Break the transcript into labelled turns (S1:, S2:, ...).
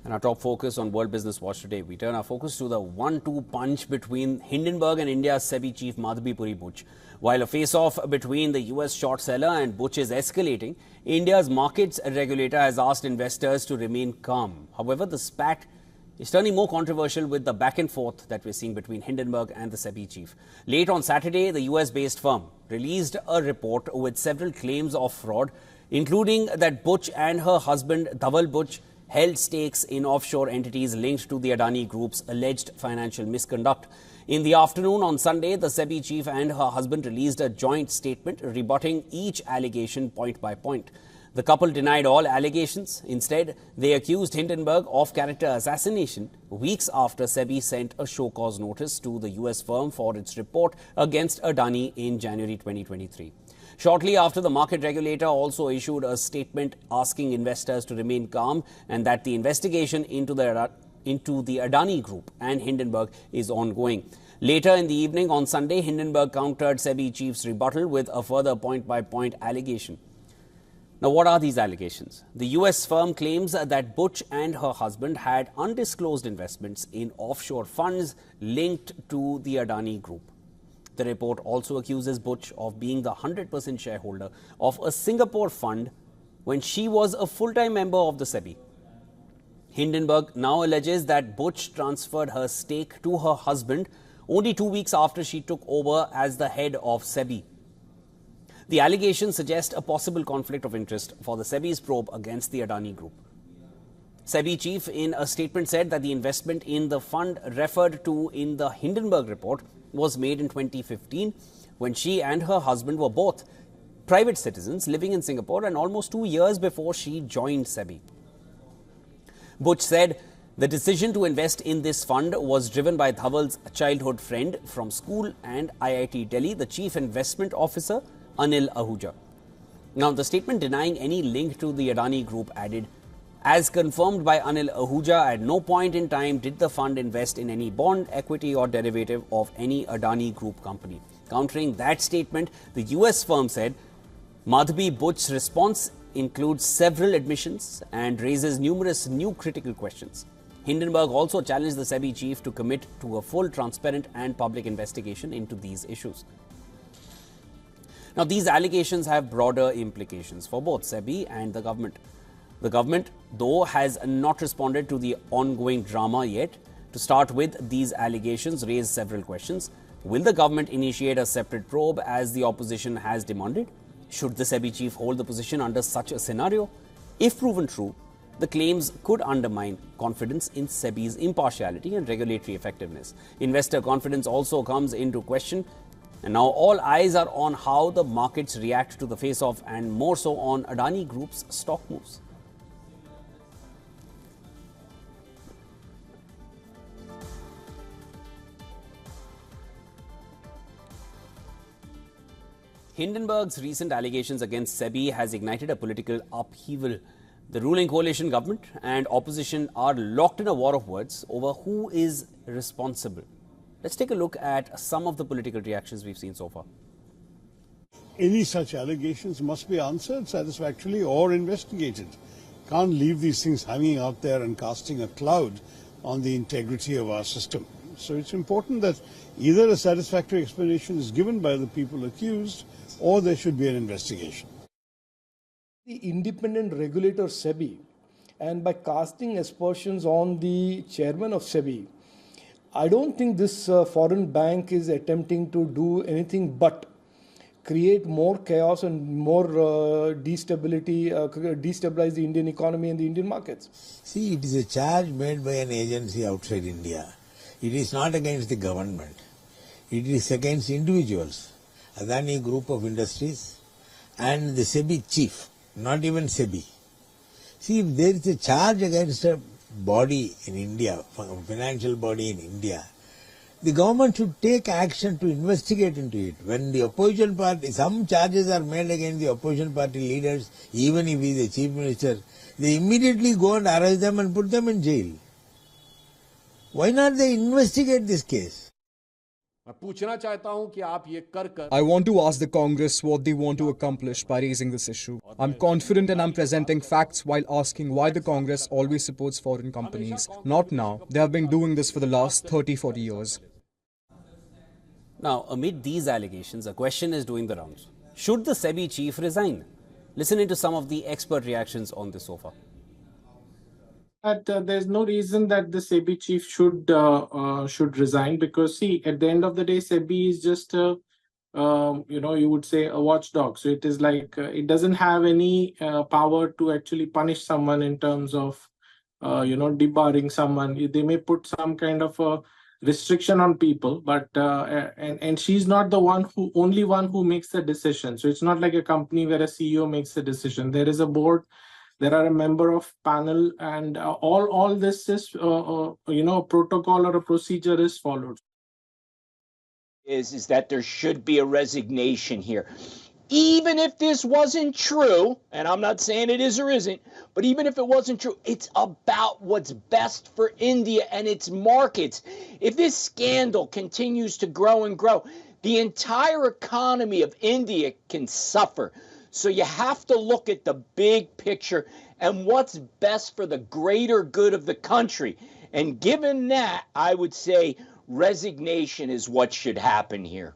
S1: And our top focus on World Business Watch today, we turn our focus to the 1-2 punch between Hindenburg and India's SEBI chief Madhuri Butch. While a face-off between the US short seller and Butch is escalating, India's markets regulator has asked investors to remain calm. However, the spat is turning more controversial with the back and forth that we're seeing between Hindenburg and the SEBI chief. Late on Saturday, the US-based firm released a report with several claims of fraud, including that Butch and her husband Dhaval Butch held stakes in offshore entities linked to the Adani Group's alleged financial misconduct. In the afternoon on Sunday, the SEBI chief and her husband released a joint statement rebutting each allegation point by point. The couple denied all allegations. Instead, they accused Hindenburg of character assassination weeks after SEBI sent a show-cause notice to the US firm for its report against Adani in January 2023. Shortly after, the market regulator also issued a statement asking investors to remain calm and that the investigation into the Adani Group and Hindenburg is ongoing. Later in the evening on Sunday, Hindenburg countered SEBI chief's rebuttal with a further point-by-point allegation. Now, what are these allegations? The US firm claims that Butch and her husband had undisclosed investments in offshore funds linked to the Adani Group. The report also accuses Butch of being the 100% shareholder of a Singapore fund when she was a full-time member of the SEBI. Hindenburg now alleges that Butch transferred her stake to her husband only 2 weeks after she took over as the head of SEBI. The allegations suggest a possible conflict of interest for the SEBI's probe against the Adani Group. SEBI chief in a statement said that the investment in the fund referred to in the Hindenburg report was made in 2015 when she and her husband were both private citizens living in Singapore and almost 2 years before she joined SEBI. Butch said the decision to invest in this fund was driven by Dhaval's childhood friend from school and IIT Delhi, the chief investment officer, Anil Ahuja. Now, the statement denying any link to the Adani Group added, as confirmed by Anil Ahuja, at no point in time did the fund invest in any bond, equity or derivative of any Adani Group company. Countering that statement, the US firm said Madhuri Butch's response includes several admissions and raises numerous new critical questions. Hindenburg also challenged the SEBI chief to commit to a full, transparent and public investigation into these issues. Now, these allegations have broader implications for both SEBI and the government. The government, though, has not responded to the ongoing drama yet. To start with, these allegations raise several questions. Will the government initiate a separate probe as the opposition has demanded? Should the SEBI chief hold the position under such a scenario? If proven true, the claims could undermine confidence in SEBI's impartiality and regulatory effectiveness. Investor confidence also comes into question. And now all eyes are on how the markets react to the face-off and more so on Adani Group's stock moves. Hindenburg's recent allegations against SEBI has ignited a political upheaval. The ruling coalition government and opposition are locked in a war of words over who is responsible. Let's take a look at some of the political reactions we've seen so far.
S2: Any such allegations must be answered satisfactorily or investigated. Can't leave these things hanging out there and casting a cloud on the integrity of our system. So it's important that either a satisfactory explanation is given by the people accused or there should be an investigation.
S3: The independent regulator SEBI, and by casting aspersions on the chairman of SEBI, I don't think this foreign bank is attempting to do anything but create more chaos and more destabilize the Indian economy and the Indian markets.
S4: See, it is a charge made by an agency outside India. It is not against the government. It is against individuals, Adani Group of Industries and the SEBI chief, not even SEBI. See, if there is a charge against a body in India, a financial body in India, the government should take action to investigate into it. When the opposition party, some charges are made against the opposition party leaders, even if he is the chief minister, they immediately go and arrest them and put them in jail. Why not they investigate this case?
S5: I want to ask the Congress what they want to accomplish by raising this issue. I'm confident and I'm presenting facts while asking why the Congress always supports foreign companies. Not now. They have been doing this for the last 30-40 years.
S1: Now, amid these allegations, a question is doing the rounds. Should the SEBI chief resign? Listen into some of the expert reactions on this so far.
S6: There's no reason that the SEBI chief should resign, because see, at the end of the day, SEBI is just you would say a watchdog. So it is like it doesn't have any power to actually punish someone in terms of debarring someone. They may put some kind of a restriction on people, but and she's not the only one who makes the decision. So it's not like a company where a CEO makes the decision. There is a board. There are a member of panel, and all this is, a protocol or a procedure is followed.
S7: Is that there should be a resignation here. Even if this wasn't true, and I'm not saying it is or isn't, but even if it wasn't true, it's about what's best for India and its markets. If this scandal continues to grow and grow, the entire economy of India can suffer. So you have to look at the big picture and what's best for the greater good of the country. And given that, I would say resignation is what should happen here.